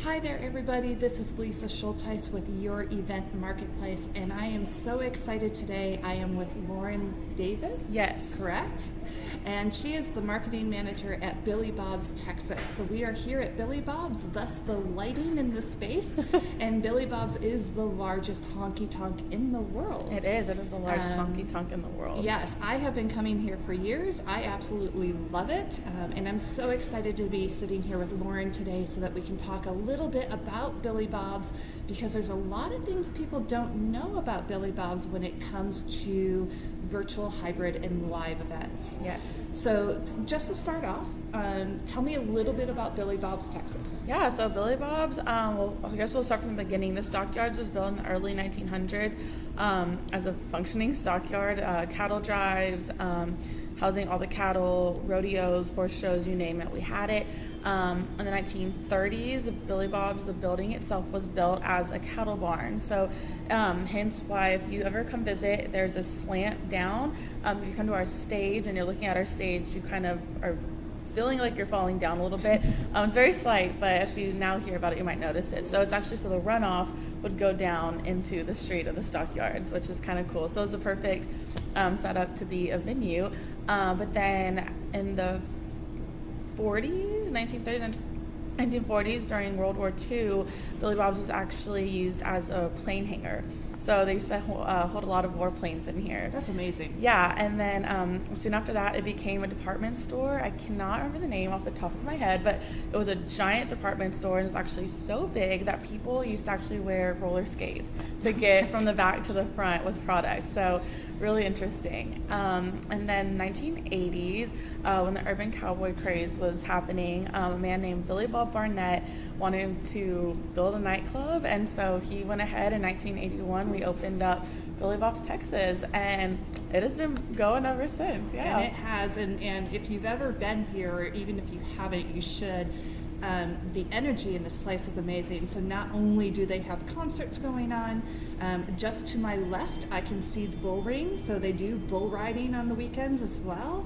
Hi there, everybody. This is Lisa Schulteis with Your Event Marketplace, and I am so excited today. I am with Lauren Davis. Yes. Correct? And she is the marketing manager at Billy Bob's Texas. So we are here at Billy Bob's, thus the lighting in the space. And Billy Bob's is the largest honky tonk in the world. It is. It is the largest honky tonk in the world. Yes, I have been coming here for years. I absolutely love it. And I'm so excited to be sitting here with Lauren today so that we can talk a little bit about Billy Bob's, because there's a lot of things people don't know about Billy Bob's when it comes to virtual, hybrid, and live events. Yes. So just to start off, tell me a little bit about Billy Bob's Texas. Yeah, so Billy Bob's, well, I guess we'll start from the beginning. The stockyards was built in the early 1900s as a functioning stockyard, cattle drives, housing all the cattle, rodeos, horse shows, you name it, we had it. In the 1930s, Billy Bob's, the building itself was built as a cattle barn. So hence why if you ever come visit, there's a slant down. If you come to our stage and you're looking at our stage, you kind of are feeling like you're falling down a little bit. It's very slight, but if you now hear about it, you might notice it. So it's actually, so the runoff would go down into the street of the stockyards, which is kind of cool. So it's the perfect setup to be a venue. But then in the 1930s and 1940s, during World War II, Billy Bob's was actually used as a plane hangar. So they used to hold a lot of warplanes in here. That's amazing. Yeah, and then soon after that, it became a department store. I cannot remember the name off the top of my head, but it was a giant department store, and it was actually so big that people used to actually wear roller skates to get from the back to the front with products. So really interesting. And then 1980s, when the urban cowboy craze was happening, a man named Billy Bob Barnett wanted to build a nightclub, and so he went ahead in 1981. We opened up Billy Bob's Texas, and it has been going ever since. Yeah, and it has. And if you've ever been here, or even if you haven't, you should. The energy in this place is amazing. So not only do they have concerts going on, just to my left, I can see the bull ring. So they do bull riding on the weekends as well,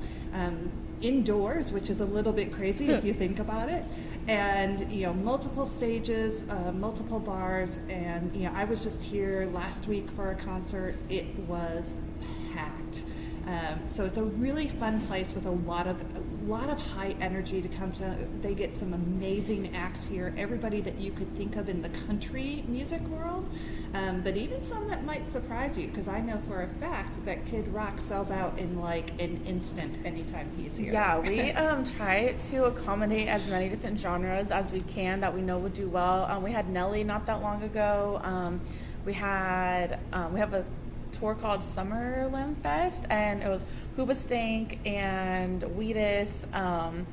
indoors, which is a little bit crazy if you think about it. And, multiple stages, multiple bars. And, I was just here last week for a concert. It was packed. So it's a really fun place with a lot of high energy to come to. They get some amazing acts here. Everybody that you could think of in the country music world, but even some that might surprise you, because I know for a fact that Kid Rock sells out in like an instant anytime he's here. Yeah, we try to accommodate as many different genres as we can that we know would do well. We had Nelly not that long ago. We have a tour called Summerlin Fest, and it was Hoobastank and Wheatus, and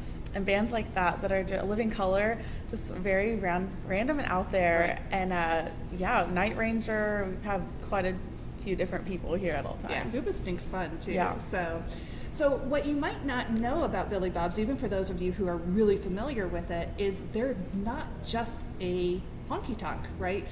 bands like that are Living Color, just very random and out there. And Night Ranger, we have quite a few different people here at all times. Yeah, Hoobastank's fun too. Yeah. So what you might not know about Billy Bob's, even for those of you who are really familiar with it, is they're not just a honky tonk, right?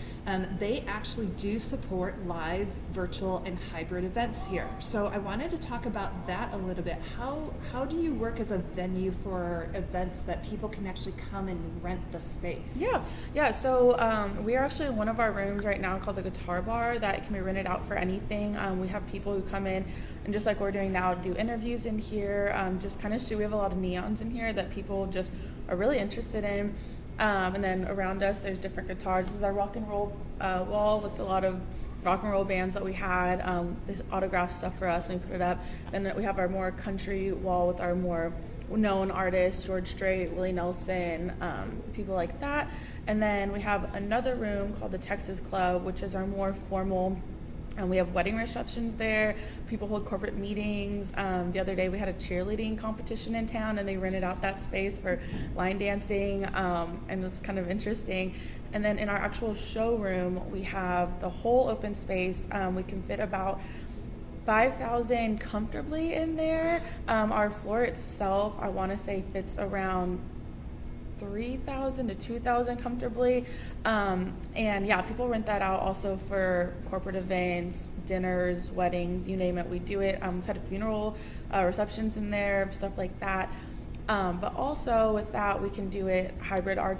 They actually do support live, virtual, and hybrid events here. So I wanted to talk about that a little bit. How do you work as a venue for events that people can actually come and rent the space? Yeah. So we are actually in one of our rooms right now called the Guitar Bar that can be rented out for anything. We have people who come in and, just like we're doing now, do interviews in here, just kind of shoot. We have a lot of neons in here that people just are really interested in. And then around us, there's different guitars. This is our rock and roll wall with a lot of rock and roll bands that we had. There's autographed stuff for us, and we put it up. Then we have our more country wall with our more known artists, George Strait, Willie Nelson, people like that. And then we have another room called the Texas Club, which is our more formal. And we have wedding receptions there. People hold corporate meetings. The other day we had a cheerleading competition in town, and they rented out that space for line dancing, and it was kind of interesting. And then in our actual showroom, we have the whole open space. We can fit about 5,000 comfortably in there. Our floor itself, I want to say, fits around 3,000 to 2,000 comfortably. And yeah, people rent that out also for corporate events, dinners, weddings, you name it, we do it. We've had a funeral receptions in there, stuff like that. But also with that, we can do it hybrid. Our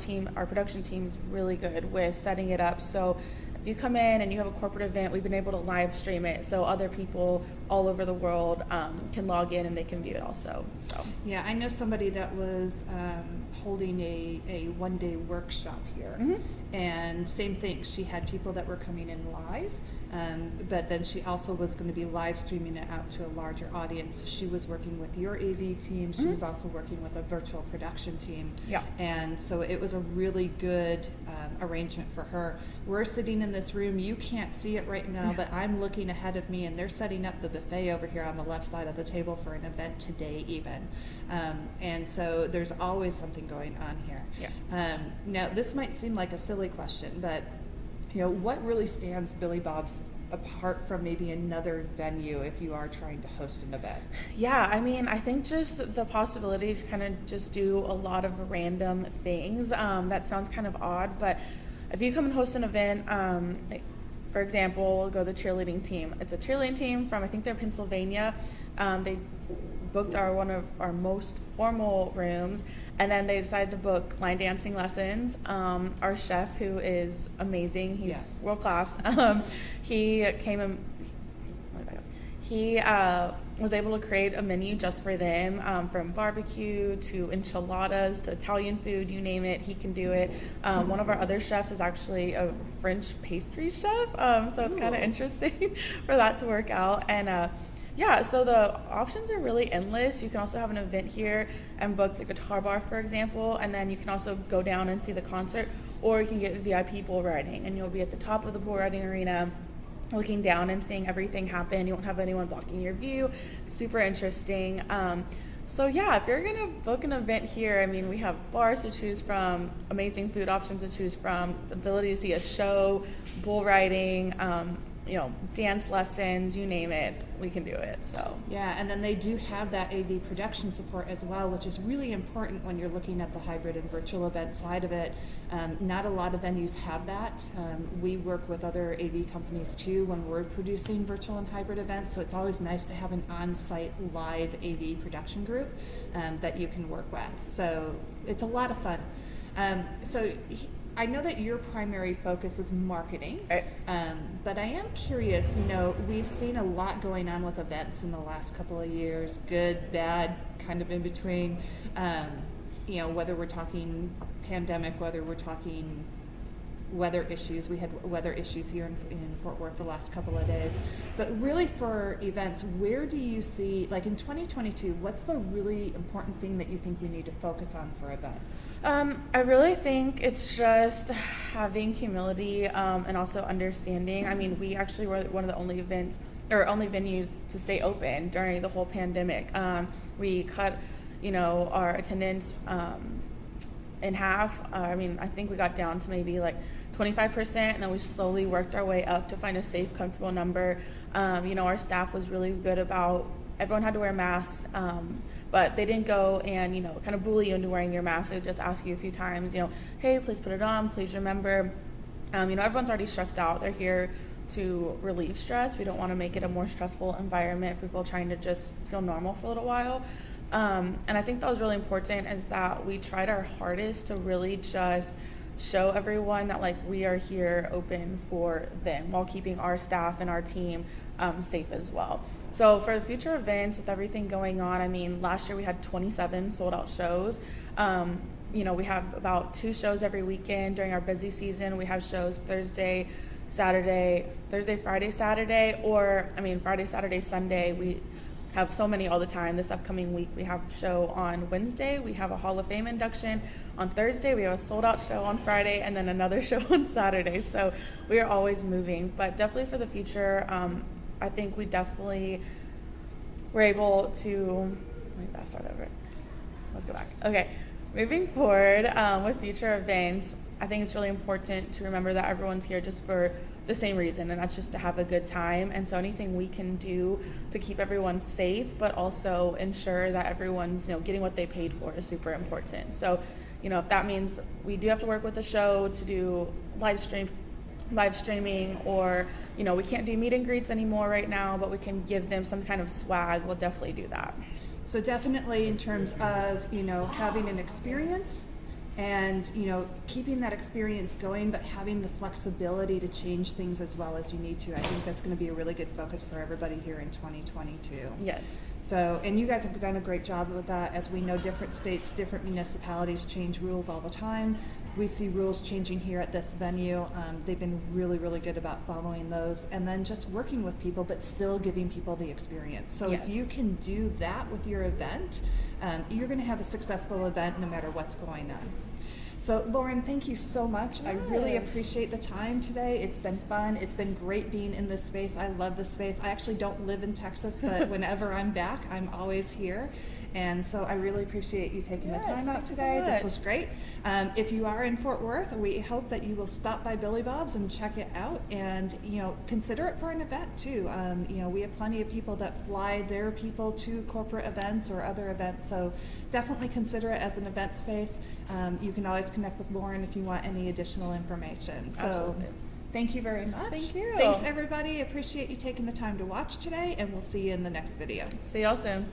production team is really good with setting it up. So if you come in and you have a corporate event, we've been able to live stream it so other people all over the world can log in and they can view it also. So Yeah, I know somebody that was holding a one-day workshop here. And same thing, she had people that were coming in live, but then she also was going to be live streaming it out to a larger audience. She was working with your AV team. She was also working with a virtual production team. Yeah. And so it was a really good arrangement for her. We're sitting in this room. You can't see it right now, but I'm looking ahead of me, and they're setting up the buffet over here on the left side of the table for an event today even. And so there's always something going on here. Yeah. Now, this might seem like a silly question, but what really stands Billy Bob's apart from maybe another venue if you are trying to host an event? Yeah, I mean, I think just the possibility to kind of just do a lot of random things. That sounds kind of odd, but if you come and host an event, for example, we'll go the cheerleading team. It's a cheerleading team from, I think they're Pennsylvania. They booked one of our most formal rooms, and then they decided to book line dancing lessons. Our chef, who is amazing, he's world class. He came and he was able to create a menu just for them, from barbecue to enchiladas to Italian food, you name it, he can do it. One of our other chefs is actually a French pastry chef, so it's kind of interesting for that to work out. And yeah, so the options are really endless. You can also have an event here and book the guitar bar, for example, and then you can also go down and see the concert, or you can get VIP bull riding, and you'll be at the top of the bull riding arena looking down and seeing everything happen. You won't have anyone blocking your view. Super interesting. So yeah, if you're going to book an event here, I mean, we have bars to choose from, amazing food options to choose from, the ability to see a show, bull riding, dance lessons, you name it, we can do it. So yeah, and then they do have that AV production support as well, which is really important when you're looking at the hybrid and virtual event side of it. Not a lot of venues have that. We work with other AV companies too when we're producing virtual and hybrid events, so it's always nice to have an on-site live AV production group that you can work with. So it's a lot of fun. I know that your primary focus is marketing, right. But I am curious, we've seen a lot going on with events in the last couple of years, good, bad, kind of in between, whether we're talking pandemic, whether we're talking weather issues. We had weather issues here in Fort Worth the last couple of days. But really for events, where do you see, like in 2022, what's the really important thing that you think we need to focus on for events? I really think it's just having humility and also understanding. I mean, we actually were one of the only venues to stay open during the whole pandemic. We cut, our attendance in half. I think we got down to maybe like 25%, and then we slowly worked our way up to find a safe, comfortable number. Our staff was really good about, everyone had to wear masks, but they didn't go and, kind of bully you into wearing your mask. They would just ask you a few times, hey, please put it on, please remember. Everyone's already stressed out. They're here to relieve stress. We don't want to make it a more stressful environment for people trying to just feel normal for a little while. And I think that was really important, is that we tried our hardest to really just show everyone that we are here open for them while keeping our staff and our team safe as well. So for the future events, with everything going on, last year we had 27 sold out shows. We have about 2 shows every weekend during our busy season. We have shows Thursday, Friday, Saturday, or Friday, Saturday, Sunday. We have so many all the time. This upcoming week we have a show on Wednesday, we have a Hall of Fame induction on Thursday, we have a sold out show on Friday, and then another show on Saturday. So we are always moving, but definitely for the future, I think we definitely were able to, start over. Let's go back. Okay, moving forward with future events, I think it's really important to remember that everyone's here just for the same reason, and that's just to have a good time. And so anything we can do to keep everyone safe, but also ensure that everyone's getting what they paid for, is super important. So if that means we do have to work with the show to do live live streaming, or we can't do meet and greets anymore right now, but we can give them some kind of swag, we'll definitely do that. So definitely in terms of, having an experience and, keeping that experience going, but having the flexibility to change things as well as you need to. I think that's going to be a really good focus for everybody here in 2022. Yes. So, and you guys have done a great job with that. As we know, different states, different municipalities change rules all the time. We see rules changing here at this venue. They've been really, really good about following those, and then just working with people, but still giving people the experience. So Yes. if you can do that with your event, you're going to have a successful event no matter what's going on. So Lauren, thank you so much. Yes. I really appreciate the time today. It's been fun. It's been great being in this space. I love this space. I actually don't live in Texas, but whenever I'm back, I'm always here. And so I really appreciate you taking the time out today. This was great. If you are in Fort Worth, we hope that you will stop by Billy Bob's and check it out, and consider it for an event too. We have plenty of people that fly their people to corporate events or other events, so definitely consider it as an event space. You can always connect with Lauren if you want any additional information. So Absolutely. thank you very much. Thank you. Thanks everybody. Appreciate you taking the time to watch today, and we'll see you in the next video. See y'all soon.